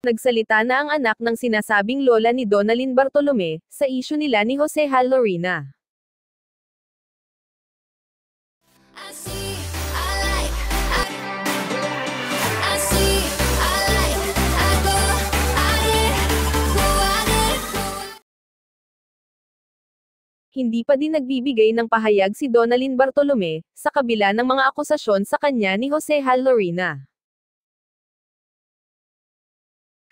Nagsalita na ang anak ng sinasabing lola ni Donalyn Bartolome, sa isyu nila ni Jose Hal Lorena. Hindi pa din nagbibigay ng pahayag si Donalyn Bartolome, sa kabila ng mga akusasyon sa kanya ni Jose Hal Lorena.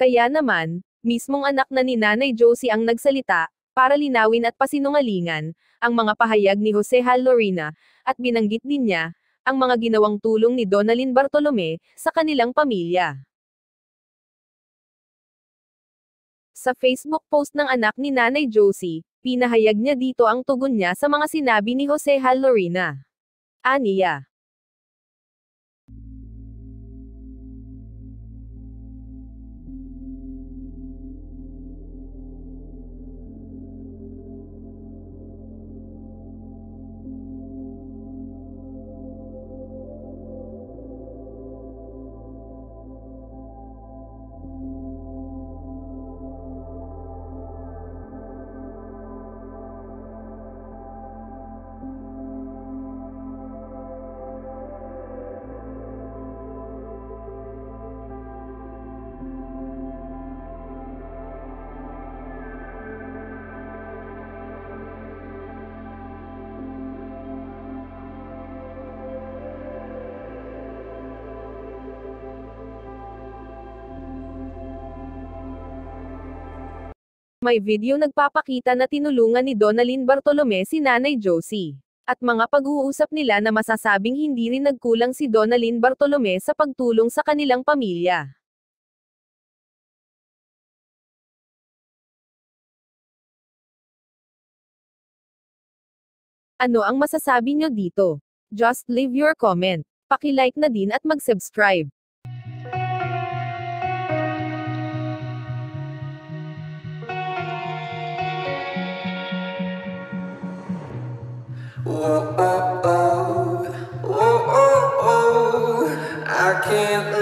Kaya naman, mismong anak na ni Nanay Josie ang nagsalita, para linawin at pasinungalingan, ang mga pahayag ni Jose Hal Lorena, at binanggit din niya, ang mga ginawang tulong ni Donalyn Bartolome, sa kanilang pamilya. Sa Facebook post ng anak ni Nanay Josie, pinahayag niya dito ang tugon niya sa mga sinabi ni Jose Hal Lorena. Aniya. May video nagpapakita na tinulungan ni Donalyn Bartolome si Nanay Josie. At mga pag-uusap nila na masasabing hindi rin nagkulang si Donalyn Bartolome sa pagtulong sa kanilang pamilya. Ano ang masasabi nyo dito? Just leave your comment. Paki-like na din at mag-subscribe. Whoa, oh, oh, whoa, oh, oh, I can't